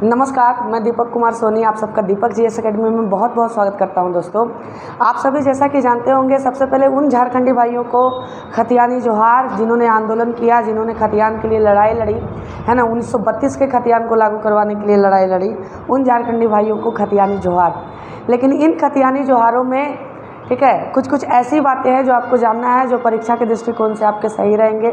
नमस्कार, मैं दीपक कुमार सोनी आप सबका दीपक जीएस एकेडमी में बहुत बहुत स्वागत करता हूं। दोस्तों, आप सभी जैसा कि जानते होंगे, सबसे पहले उन झारखंडी भाइयों को खतियानी जोहार, जिन्होंने आंदोलन किया, जिन्होंने खतियान के लिए लड़ाई लड़ी, है ना। 1932 के खतियान को लागू करवाने के लिए लड़ाई लड़ी, उन झारखंडी भाइयों को खतियानी जोहार। लेकिन इन खतियानी जोहारों में ठीक है, कुछ ऐसी बातें हैं जो आपको जानना है, जो परीक्षा के दृष्टिकोण से आपके सही रहेंगे,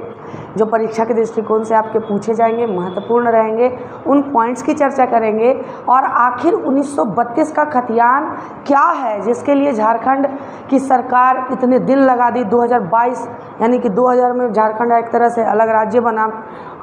जो परीक्षा के दृष्टिकोण से आपके पूछे जाएंगे, महत्वपूर्ण रहेंगे। उन पॉइंट्स की चर्चा करेंगे और आखिर 1932 का खतियान क्या है, जिसके लिए झारखंड की सरकार इतने दिन लगा दी। 2022 यानी कि 2000 में झारखंड एक तरह से अलग राज्य बना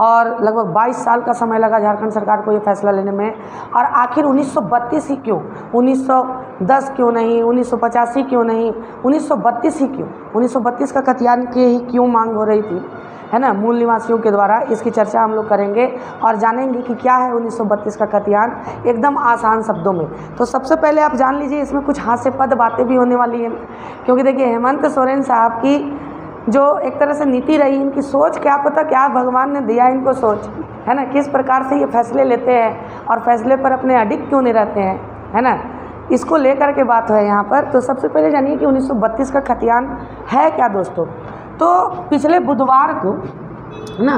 और लगभग 22 साल का समय लगा झारखंड सरकार को ये फैसला लेने में। और आखिर 1932 ही क्यों, 1910 क्यों नहीं, 1985 क्यों नहीं, 1932 ही क्यों, 1932 का खतियान की ही क्यों मांग हो रही थी, है ना, मूल निवासियों के द्वारा। इसकी चर्चा हम लोग करेंगे और जानेंगे कि क्या है 1932 का खतियान, एकदम आसान शब्दों में। तो सबसे पहले आप जान लीजिए, इसमें कुछ हास्यास्पद बातें भी होने वाली हैं, क्योंकि देखिए हेमंत सोरेन साहब की जो एक तरह से नीति रही, इनकी सोच, क्या पता क्या भगवान ने दिया इनको सोच, है ना, किस प्रकार से ये फैसले लेते हैं और फैसले पर अपने अडिग क्यों नहीं रहते हैं, है ना। इसको लेकर के बात है यहाँ पर। तो सबसे पहले जानिए कि 1932 का खतियान है क्या दोस्तों। तो पिछले बुधवार को, है ना,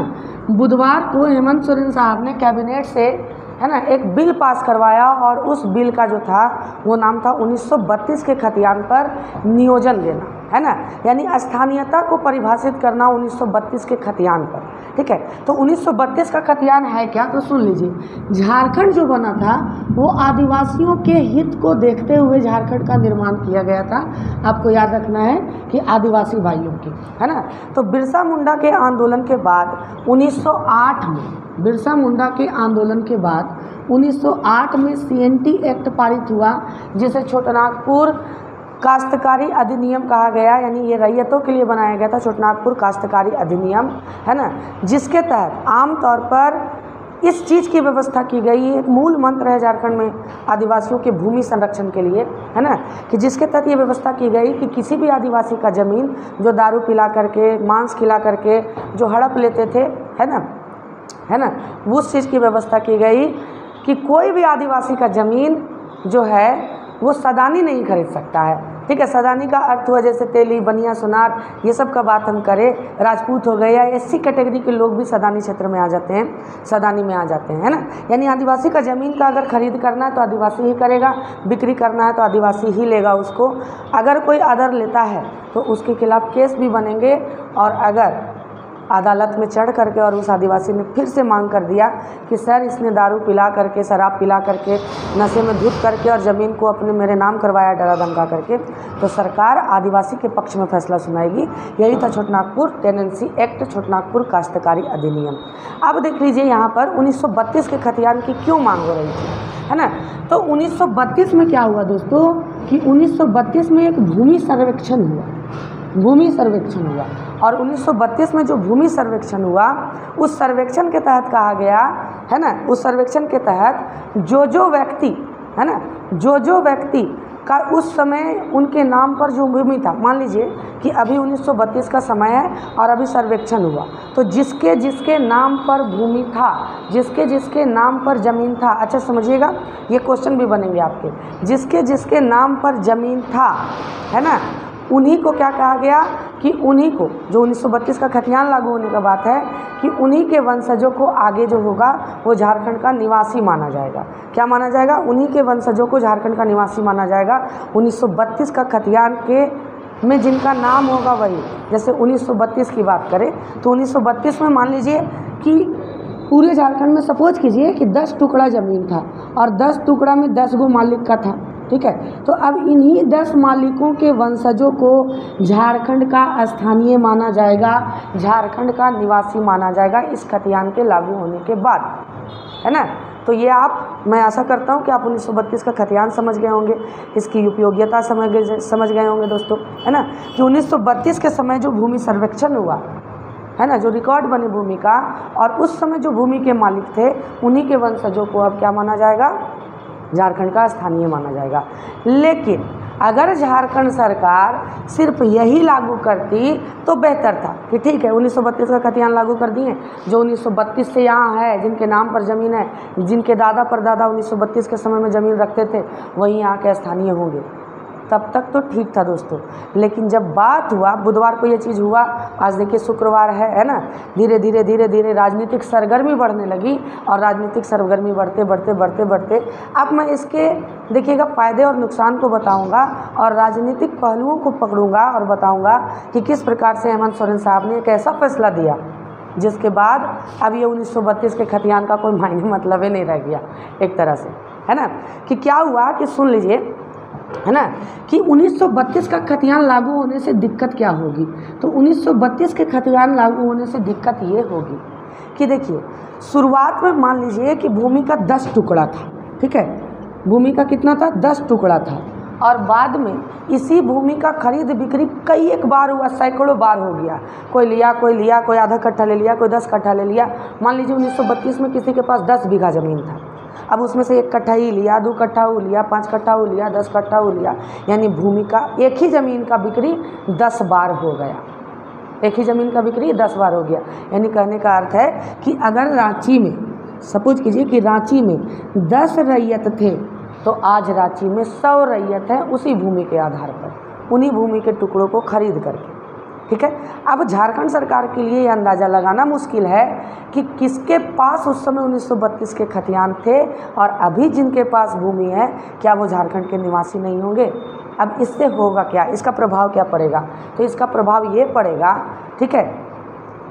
बुधवार को हेमंत सोरेन साहब ने कैबिनेट से, है ना, एक बिल पास करवाया और उस बिल का जो था वो नाम था 1932 के खतियान पर नियोजन देना, है ना, यानी स्थानीयता को परिभाषित करना 1932 के खतियान पर। ठीक है, तो 1932 का खतियान है क्या, तो सुन लीजिए। झारखंड जो बना था वो आदिवासियों के हित को देखते हुए झारखंड का निर्माण किया गया था। आपको याद रखना है कि आदिवासी भाइयों की, है ना। तो बिरसा मुंडा के आंदोलन के बाद 1908 में, बिरसा मुंडा के आंदोलन के बाद 1908 में CNT एक्ट पारित हुआ, जिसे छोटनागपुर काश्तकारी अधिनियम कहा गया, यानी ये रैयतों के लिए बनाया गया था, छोटनागपुर काश्तकारी अधिनियम, है ना, जिसके तहत आमतौर पर इस चीज़ की व्यवस्था की गई। एक मूल मंत्र है झारखंड में आदिवासियों के भूमि संरक्षण के लिए, है ना, कि जिसके तहत ये व्यवस्था की गई कि किसी भी आदिवासी का ज़मीन जो दारू पिला करके, मांस खिला करके जो हड़प लेते थे, है ना, उस चीज़ की व्यवस्था की गई कि कोई भी आदिवासी का ज़मीन जो है वो सदानी नहीं खरीद सकता है। ठीक है, सदानी का अर्थ हुआ जैसे तेली, बनिया, सुनार, ये सब का बात हम करें, राजपूत हो गए या SC कैटेगरी के लोग भी सदानी क्षेत्र में आ जाते हैं, सदानी में आ जाते हैं, है ना। यानी आदिवासी का ज़मीन का अगर खरीद करना है तो आदिवासी ही करेगा, बिक्री करना है तो आदिवासी ही लेगा उसको। अगर कोई अदर लेता है तो उसके खिलाफ केस भी बनेंगे, और अगर अदालत में चढ़ करके और उस आदिवासी ने फिर से मांग कर दिया कि सर इसने दारू पिला करके, शराब पिला करके, नशे में धुत करके और ज़मीन को अपने मेरे नाम करवाया डरा धमका करके, तो सरकार आदिवासी के पक्ष में फैसला सुनाएगी। यही था छोटनागपुर टेनेंसी एक्ट, छोटनागपुर काश्तकारी अधिनियम। अब देख लीजिए यहाँ पर 1932 के खतियान की क्यों मांग हो रही थी, है ना। तो 1932 में क्या हुआ दोस्तों कि 1932 में एक भूमि सर्वेक्षण हुआ, भूमि सर्वेक्षण हुआ। और 1932 में जो भूमि सर्वेक्षण हुआ, उस सर्वेक्षण के तहत कहा गया, है ना, उस सर्वेक्षण के तहत जो व्यक्ति, है ना, जो व्यक्ति का उस समय उनके नाम पर जो भूमि था, मान लीजिए कि अभी 1932 का समय है और अभी सर्वेक्षण हुआ, तो जिसके जिसके नाम पर भूमि था, जिसके जिसके नाम पर ज़मीन था, अच्छा समझिएगा, ये क्वेश्चन भी बनेंगे आपके, जिसके जिसके नाम पर ज़मीन था, है ना, उन्हीं को क्या कहा गया कि उन्हीं को, जो 1932 का खतियान लागू होने का बात है, कि उन्हीं के वंशजों को आगे जो होगा वो झारखंड का निवासी माना जाएगा। क्या माना जाएगा? उन्हीं के वंशजों को झारखंड का निवासी माना जाएगा। 1932 का खतियान के में जिनका नाम होगा वही, जैसे 1932 की बात करें तो 1932 में मान लीजिए कि पूरे झारखंड में सपोज कीजिए कि 10 टुकड़ा ज़मीन था और 10 टुकड़ा में 10 गो मालिक का था। ठीक है, तो अब इन्हीं 10 मालिकों के वंशजों को झारखंड का स्थानीय माना जाएगा, झारखंड का निवासी माना जाएगा इस खतियान के लागू होने के बाद, है ना। तो ये मैं आशा करता हूँ कि आप 1932 का खतियान समझ गए होंगे, इसकी उपयोगिता समझ गए होंगे दोस्तों, है ना, कि 1932 के समय जो भूमि सर्वेक्षण हुआ, है ना, जो रिकॉर्ड बने भूमि का, और उस समय जो भूमि के मालिक थे उन्हीं के वंशजों को अब क्या माना जाएगा, झारखंड का स्थानीय माना जाएगा। लेकिन अगर झारखंड सरकार सिर्फ यही लागू करती तो बेहतर था कि ठीक है 1932 का खतियान लागू कर दिए, जो 1932 से यहाँ है, जिनके नाम पर ज़मीन है, जिनके दादा परदादा 1932 के समय में ज़मीन रखते थे, वहीं यहाँ के स्थानीय होंगे, तब तक तो ठीक था दोस्तों। लेकिन जब बात हुआ, बुधवार को ये चीज़ हुआ, आज देखिए शुक्रवार है ना, धीरे धीरे राजनीतिक सरगर्मी बढ़ने लगी और राजनीतिक सरगर्मी बढ़ते अब मैं इसके देखिएगा फ़ायदे और नुकसान को बताऊंगा और राजनीतिक पहलुओं को पकड़ूंगा और बताऊंगा कि किस प्रकार से हेमंत सोरेन साहब ने एक ऐसा फैसला दिया जिसके बाद अब ये 1932 के खतियान का कोई मायने मतलब ही नहीं रह गया एक तरह से, है ना। कि क्या हुआ कि सुन लीजिए, है ना, कि 1932 का खतियान लागू होने से दिक्कत क्या होगी। तो 1932 के खतियान लागू होने से दिक्कत ये होगी कि देखिए, शुरुआत में मान लीजिए कि भूमि का 10 टुकड़ा था, ठीक है, भूमि का कितना था, 10 टुकड़ा था, और बाद में इसी भूमि का खरीद बिक्री कई एक बार हुआ, सैकड़ों बार हो गया, कोई आधा कट्ठा ले लिया, कोई 10 कट्ठा ले लिया। मान लीजिए 1932 में किसी के पास 10 बीघा ज़मीन था, अब उसमें से 1 कट्ठा ही लिया, 2 कट्ठा हो लिया, 5 कट्ठा हो लिया, 10 कट्ठा हो लिया, यानी भूमि का एक ही ज़मीन का बिक्री 10 बार हो गया, एक ही ज़मीन का बिक्री 10 बार हो गया। यानी कहने का अर्थ है कि अगर रांची में, सपोज कीजिए कि रांची में 10 रैयत थे, तो आज रांची में 100 रैयत है, उसी भूमि के आधार पर, उन्हीं भूमि के टुकड़ों को खरीद करके, ठीक है। अब झारखंड सरकार के लिए ये अंदाज़ा लगाना मुश्किल है कि किसके पास उस समय 1932 के खतियान थे और अभी जिनके पास भूमि है, क्या वो झारखंड के निवासी नहीं होंगे। अब इससे होगा क्या, इसका प्रभाव क्या पड़ेगा। तो इसका प्रभाव ये पड़ेगा, ठीक है,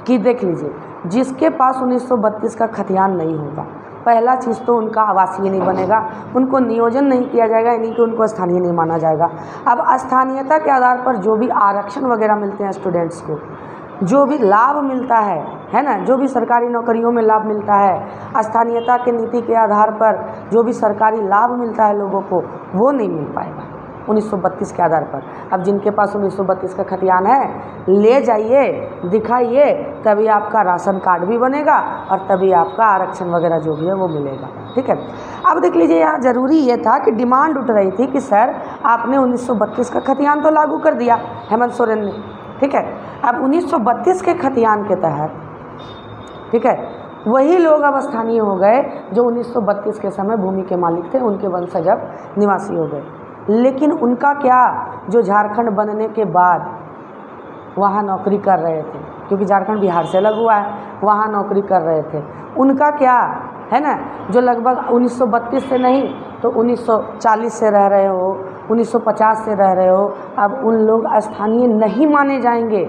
कि देख लीजिए, जिसके पास 1932 का खतियान नहीं होगा, पहला चीज़ तो उनका आवासीय नहीं बनेगा, उनको नियोजन नहीं किया जाएगा, यानी कि उनको स्थानीय नहीं माना जाएगा। अब स्थानीयता के आधार पर जो भी आरक्षण वगैरह मिलते हैं स्टूडेंट्स को, जो भी लाभ मिलता है ना, जो भी सरकारी नौकरियों में लाभ मिलता है, स्थानीयता के नीति के आधार पर जो भी सरकारी लाभ मिलता है लोगों को, वो नहीं मिल पाएगा 1932 के आधार पर। अब जिनके पास 1932 का खतियान है, ले जाइए, दिखाइए, तभी आपका राशन कार्ड भी बनेगा और तभी आपका आरक्षण वगैरह जो भी है वो मिलेगा, ठीक है। अब देख लीजिए, यहाँ ज़रूरी ये था कि डिमांड उठ रही थी कि सर आपने 1932 का खतियान तो लागू कर दिया हेमंत सोरेन ने, ठीक है। अब 1932 के खतियान के तहत, ठीक है, वही लोग अब स्थानीय हो गए जो 1932 के समय भूमि के मालिक थे, उनके वंशज अब निवासी हो गए। लेकिन उनका क्या, जो झारखंड बनने के बाद वहाँ नौकरी कर रहे थे, क्योंकि झारखंड बिहार से अलग हुआ है, वहाँ नौकरी कर रहे थे, उनका क्या है ना, जो लगभग 1932 से नहीं तो 1940 से रह रहे हो, 1950 से रह रहे हो, अब उन लोग स्थानीय नहीं माने जाएंगे।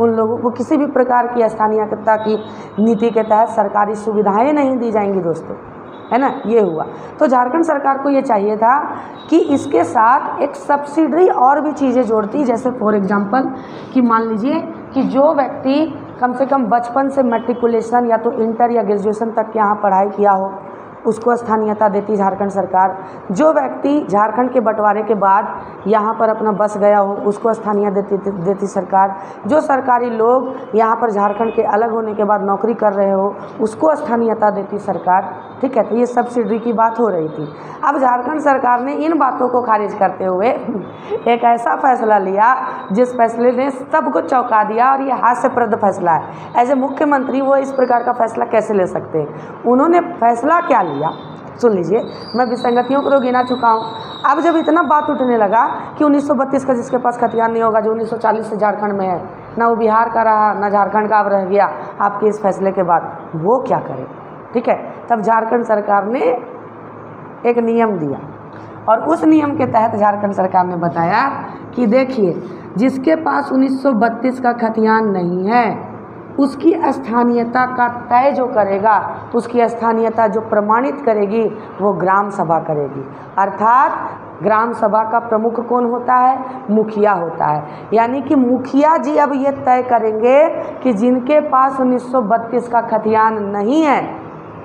उन लोगों को किसी भी प्रकार की स्थानीयता की नीति के तहत सरकारी सुविधाएं नहीं दी जाएंगी दोस्तों, है ना। ये हुआ, तो झारखंड सरकार को ये चाहिए था कि इसके साथ एक सब्सिडरी और भी चीज़ें जोड़ती, जैसे फॉर एग्जांपल कि मान लीजिए कि जो व्यक्ति कम से कम बचपन से मैट्रिकुलेशन या तो इंटर या ग्रेजुएशन तक यहाँ पढ़ाई किया हो, उसको स्थानीयता देती झारखंड सरकार। जो व्यक्ति झारखंड के बंटवारे के बाद यहाँ पर अपना बस गया हो, उसको स्थानीय देती सरकार। जो सरकारी लोग यहाँ पर झारखंड के अलग होने के बाद नौकरी कर रहे हो, उसको स्थानीयता देती सरकार, ठीक है। तो ये सब्सिडी की बात हो रही थी। अब झारखंड सरकार ने इन बातों को खारिज करते हुए एक ऐसा फैसला लिया जिस फैसले ने सबको चौंका दिया, और ये हास्यप्रद फैसला है। एज ए मुख्यमंत्री वो इस प्रकार का फैसला कैसे ले सकते हैं। उन्होंने फैसला क्या लिया, सुन लीजिए, मैं विसंगतियों को तो गिना चुका हूँ। अब जब इतना बात उठने लगा कि 1932 का जिसके पास खतियान नहीं होगा, जो 1940 से झारखंड में है, ना वो बिहार का रहा ना झारखंड का अब रह गया आपके इस फैसले के बाद, वो क्या करे, ठीक है। तब झारखंड सरकार ने एक नियम दिया, और उस नियम के तहत झारखंड सरकार ने बताया कि देखिए, जिसके पास 1932 का खतियान नहीं है, उसकी स्थानीयता का तय जो करेगा, उसकी स्थानीयता जो प्रमाणित करेगी, वो ग्राम सभा करेगी। अर्थात ग्राम सभा का प्रमुख कौन होता है, मुखिया होता है। यानी कि मुखिया जी अब ये तय करेंगे कि जिनके पास 1932 का खतियान नहीं है,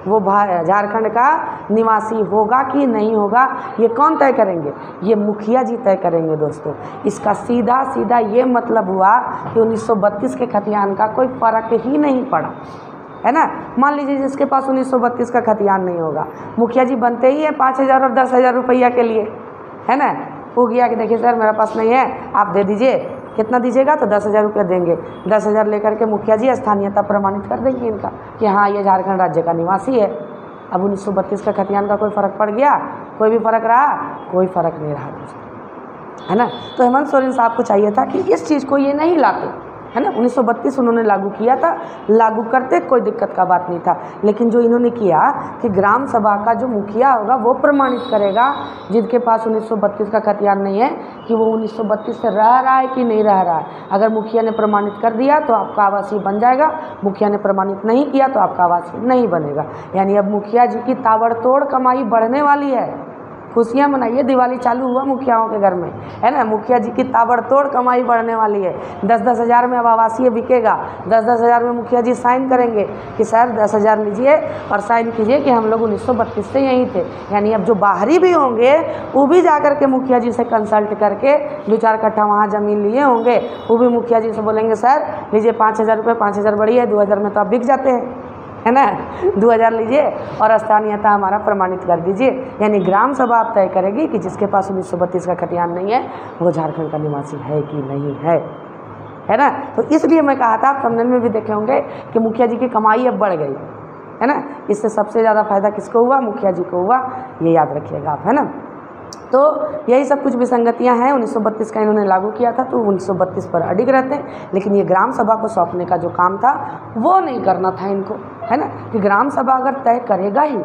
वो झारखंड का निवासी होगा कि नहीं होगा, ये कौन तय करेंगे, ये मुखिया जी तय करेंगे दोस्तों। इसका सीधा सीधा ये मतलब हुआ कि 1932 के खतियान का कोई फ़र्क ही नहीं पड़ा, है ना। मान लीजिए जिसके पास 1932 का खतियान नहीं होगा, मुखिया जी बनते ही है 5,000 और 10,000 रुपया के लिए, है ना। वो गया कि देखिए सर मेरे पास नहीं है, आप दे दीजिए। कितना दीजिएगा? तो 10,000 रुपये देंगे। 10,000 लेकर के मुखिया जी स्थानीयता प्रमाणित कर देंगे इनका कि हाँ ये झारखंड राज्य का निवासी है। अब 1932 का खतियान का कोई फ़र्क पड़ गया? कोई भी फ़र्क रहा? कोई फ़र्क नहीं रहा दोस्तों, है ना। तो हेमंत सोरेन साहब को चाहिए था कि इस चीज़ को ये नहीं लाते, है ना। 1932 उन्होंने लागू किया था, लागू करते कोई दिक्कत का बात नहीं था। लेकिन जो इन्होंने किया कि ग्राम सभा का जो मुखिया होगा वो प्रमाणित करेगा, जिनके पास 1932 का खतियान नहीं है, कि वो 1932 से रह रहा है कि नहीं रह रहा है। अगर मुखिया ने प्रमाणित कर दिया तो आपका आवासीय बन जाएगा, मुखिया ने प्रमाणित नहीं किया तो आपका आवासीय नहीं बनेगा। यानी अब मुखिया जी की ताबड़तोड़ कमाई बढ़ने वाली है। खुशियाँ मनाइए, दिवाली चालू हुआ मुखियाओं के घर में, है ना। मुखिया जी की ताबड़तोड़ कमाई बढ़ने वाली है। 10-10 हज़ार में अब आवासीय बिकेगा। 10-10 हज़ार में मुखिया जी साइन करेंगे कि सर 10,000 लीजिए और साइन कीजिए कि हम लोग 1932 से यहीं थे। यानी अब जो बाहरी भी होंगे वो भी जा कर के मुखिया जी से कंसल्ट करके 2-4 कट्ठा वहाँ ज़मीन लिए होंगे, वो भी मुखिया जी से बोलेंगे सर लीजिए 5,000 रुपये, 5,000 बड़ी है, 2,000 में तो आप बिक जाते हैं, है ना। 2,000 लीजिए और स्थानीयता हमारा प्रमाणित कर दीजिए। यानी ग्राम सभा आप तय करेगी कि जिसके पास 1932 का खतियान नहीं है वो झारखंड का निवासी है कि नहीं है, है ना। तो इसलिए मैं कहा था, आप थंबनेल में भी देखे होंगे कि मुखिया जी की कमाई अब बढ़ गई, है ना। इससे सबसे ज़्यादा फायदा किसको हुआ? मुखिया जी को हुआ, ये याद रखिएगा आप, है ना। तो यही सब कुछ विसंगतियां हैं। 1932 का इन्होंने लागू किया था तो 1932 पर अडिग रहते हैं, लेकिन ये ग्राम सभा को सौंपने का जो काम था वो नहीं करना था इनको, है ना। कि ग्राम सभा अगर तय करेगा ही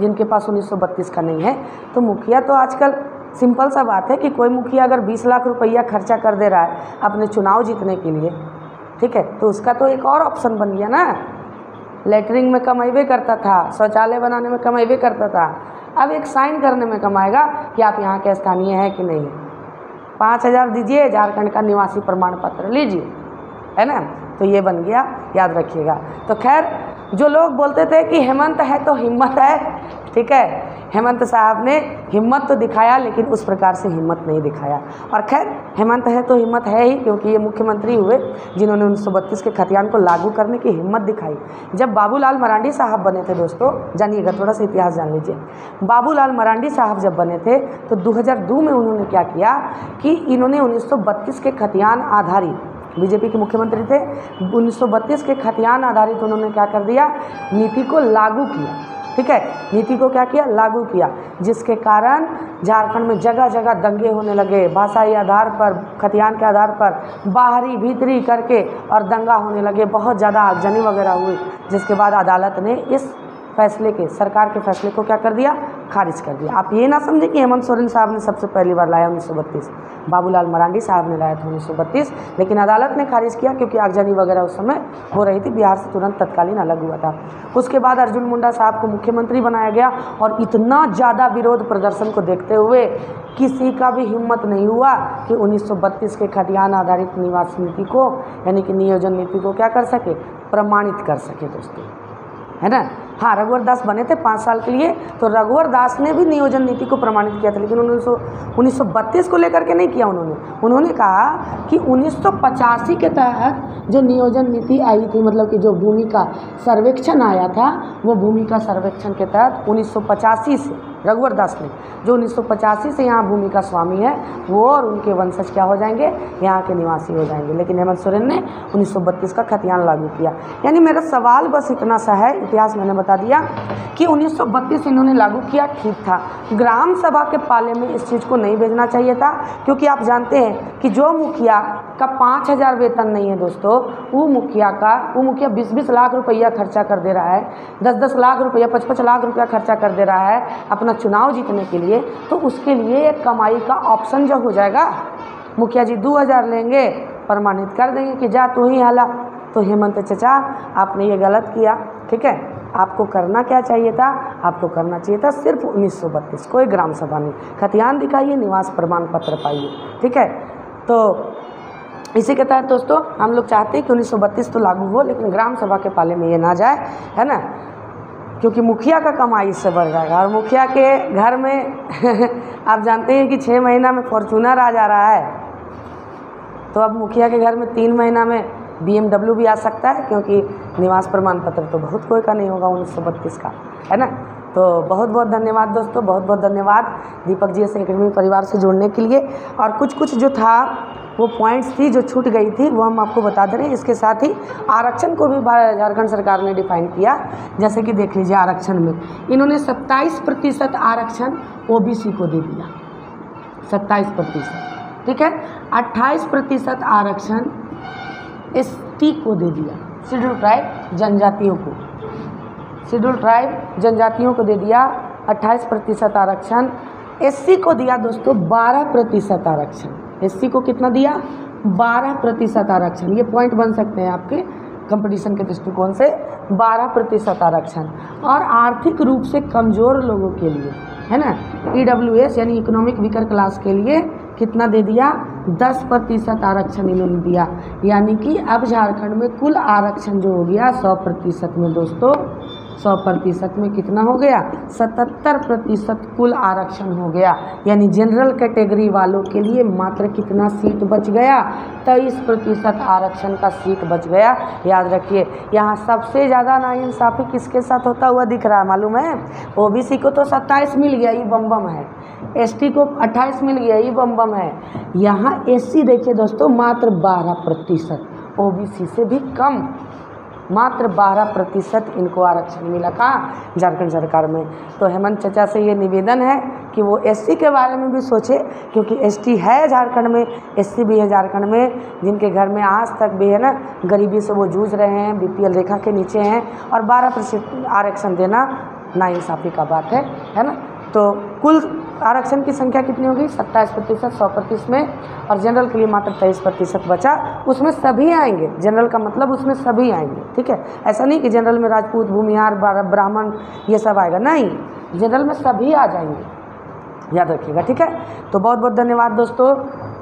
जिनके पास 1932 का नहीं है, तो मुखिया तो आजकल सिंपल सा बात है कि कोई मुखिया अगर 20 लाख रुपया खर्चा कर दे रहा है अपने चुनाव जीतने के लिए, ठीक है, तो उसका तो एक और ऑप्शन बन गया ना। लेटरिंग में कमाइबे करता था, शौचालय बनाने में कमाइबे करता था, अब एक साइन करने में कमाएगा कि आप यहाँ के स्थानीय हैं कि नहीं। 5,000 दीजिए, झारखंड का निवासी प्रमाण पत्र लीजिए, है ना। तो ये बन गया, याद रखिएगा। तो खैर, जो लोग बोलते थे कि हेमंत है तो हिम्मत है, ठीक है, हेमंत साहब ने हिम्मत तो दिखाया लेकिन उस प्रकार से हिम्मत नहीं दिखाया। और खैर हेमंत है तो हिम्मत है ही, क्योंकि ये मुख्यमंत्री हुए जिन्होंने 1932 के खतियान को लागू करने की हिम्मत दिखाई। जब बाबूलाल मरांडी साहब बने थे दोस्तों, जानिएगा, थोड़ा सा इतिहास जान लीजिए। बाबूलाल मरांडी साहब जब बने थे तो 2002 में उन्होंने क्या किया कि इन्होंने 1932 के खतियान आधारित, बीजेपी के मुख्यमंत्री थे, 1932 के खतियान आधारित उन्होंने क्या कर दिया, नीति को लागू किया, ठीक है। नीति को क्या किया? लागू किया, जिसके कारण झारखंड में जगह जगह दंगे होने लगे, भाषाई आधार पर, खतियान के आधार पर बाहरी भीतरी करके और दंगा होने लगे, बहुत ज़्यादा आगजनी वगैरह हुई, जिसके बाद अदालत ने इस फैसले के, सरकार के फैसले को क्या कर दिया? खारिज कर दिया। आप ये ना समझें कि हेमंत सोरेन साहब ने सबसे पहली बार लाया 1932, बाबूलाल मरांडी साहब ने लाया था 1932, लेकिन अदालत ने खारिज किया क्योंकि आगजनी वगैरह उस समय हो रही थी, बिहार से तुरंत तत्कालीन अलग हुआ था। उसके बाद अर्जुन मुंडा साहब को मुख्यमंत्री बनाया गया और इतना ज़्यादा विरोध प्रदर्शन को देखते हुए किसी का भी हिम्मत नहीं हुआ कि 1932 के खतियान आधारित निवास नीति को, यानी कि नियोजन नीति को क्या कर सके? प्रमाणित कर सके दोस्तों, है ना। हाँ, रघुवर दास बने थे 5 साल के लिए, तो रघुवर दास ने भी नियोजन नीति को प्रमाणित किया था, लेकिन 1932 को लेकर के नहीं किया। उन्होंने कहा कि 1985 के तहत जो नियोजन नीति आई थी, मतलब कि जो भूमि का सर्वेक्षण आया था, वो भूमि का सर्वेक्षण के तहत 1985 से रघुवर दास ने, जो 1985 से यहाँ भूमि का स्वामी है, वो और उनके वंशज क्या हो जाएंगे? यहाँ के निवासी हो जाएंगे। लेकिन हेमंत सोरेन ने 1932 का खतियान लागू किया। यानी मेरा सवाल बस इतना सा है, इतिहास मैंने बता दिया कि 1932 इन्होंने लागू किया, ठीक था। ग्राम सभा के पाले में इस चीज़ को नहीं भेजना चाहिए था, क्योंकि आप जानते हैं कि जो मुखिया का 5,000 वेतन नहीं है दोस्तों, वो मुखिया 20-20 लाख रुपया खर्चा कर दे रहा है, 10-10 लाख रुपया, 5-5 लाख रुपया खर्चा कर दे रहा है अपना चुनाव जीतने के लिए, तो उसके लिए एक कमाई का ऑप्शन जो हो जाएगा, मुखिया जी 2,000 लेंगे, प्रमाणित कर देंगे कि जा तू ही हाला। तो हेमंत चचा, आपने ये गलत किया, ठीक है। आपको करना क्या चाहिए था? आपको करना चाहिए था सिर्फ 1932, कोई ग्राम सभा नहीं। खतियान दिखाइए, निवास प्रमाण पत्र पाइए, ठीक है। तो इसी के तहत दोस्तों हम लोग चाहते हैं कि 1932 तो लागू हो, लेकिन ग्राम सभा के पाले में ये ना जाए, है ना, क्योंकि मुखिया का कमाई इससे बढ़ जाएगा। और मुखिया के घर में आप जानते हैं कि 6 महीना में फॉर्चूनर आ जा रहा है, तो अब मुखिया के घर में 3 महीना में BMW भी आ सकता है, क्योंकि निवास प्रमाण पत्र तो बहुत कोई का नहीं होगा 1932 का, है ना। तो बहुत बहुत धन्यवाद दोस्तों, बहुत बहुत धन्यवाद दीपक जीएस एकेडमी परिवार से जुड़ने के लिए। और कुछ जो था वो पॉइंट्स थी जो छूट गई थी वो हम आपको बता दे रहे हैं। इसके साथ ही आरक्षण को भी झारखंड सरकार ने डिफाइन किया। जैसे कि देख लीजिए, आरक्षण में इन्होंने 27% आरक्षण ओबीसी को दे दिया, 27%, ठीक है। 28% आरक्षण एसटी को दे दिया, शेड्यूल ट्राइब जनजातियों को, शेड्यूल ट्राइब जनजातियों को दे दिया 28% आरक्षण। एससी को दिया दोस्तों 12% आरक्षण। एससी को कितना दिया? 12% आरक्षण। ये पॉइंट बन सकते हैं आपके कंपटीशन के दृष्टिकोण से, 12% आरक्षण। और आर्थिक रूप से कमज़ोर लोगों के लिए, है ना, EWS यानी इकोनॉमिक वीकर क्लास के लिए कितना दे दिया? 10% आरक्षण इन्होंने दिया। यानी कि अब झारखंड में कुल आरक्षण जो हो गया 100% में दोस्तों, 100% में कितना हो गया? 77% कुल आरक्षण हो गया। यानी जनरल कैटेगरी वालों के लिए मात्र कितना सीट बच गया? 23% आरक्षण का सीट बच गया। याद रखिए, यहाँ सबसे ज़्यादा नाइंसाफ़ी किसके साथ होता हुआ दिख रहा है मालूम है? ओबीसी को तो 27 मिल गया, ये बम है। एसटी को 28 मिल गया, ये बम है। यहाँ एससी देखिए दोस्तों मात्र 12%, ओबीसी से भी कम, मात्र 12% इनको आरक्षण मिला। कहाँ? झारखंड सरकार में। तो हेमंत चचा से ये निवेदन है कि वो एससी के बारे में भी सोचे, क्योंकि एसटी है झारखंड में, एससी भी है झारखंड में, जिनके घर में आज तक भी है ना गरीबी से वो जूझ रहे हैं, बीपीएल रेखा के नीचे हैं। और 12% आरक्षण देना नाइंसाफ़ी का बात है ना। तो कुल आरक्षण की संख्या कितनी होगी? 27%, 100% में। और जनरल के लिए मात्र 23% बचा, उसमें सभी आएंगे। जनरल का मतलब उसमें सभी आएंगे, ठीक है। ऐसा नहीं कि जनरल में राजपूत, भूमिहार, ब्राह्मण ये सब आएगा, नहीं, जनरल में सभी आ जाएंगे, याद रखिएगा, ठीक है। तो बहुत बहुत धन्यवाद दोस्तों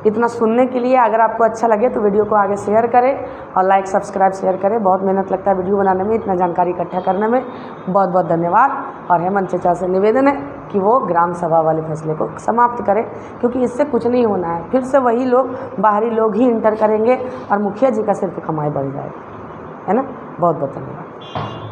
इतना सुनने के लिए। अगर आपको अच्छा लगे तो वीडियो को आगे शेयर करें और लाइक सब्सक्राइब शेयर करें। बहुत मेहनत लगता है वीडियो बनाने में, इतना जानकारी इकट्ठा करने में। बहुत बहुत धन्यवाद। और हेमंत चचा से निवेदन है कि वो ग्राम सभा वाले फैसले को समाप्त करें, क्योंकि इससे कुछ नहीं होना है। फिर से वही लोग, बाहरी लोग ही इंटर करेंगे और मुखिया जी का सिर्फ कमाई बढ़ जाएगी, है ना। बहुत बहुत धन्यवाद।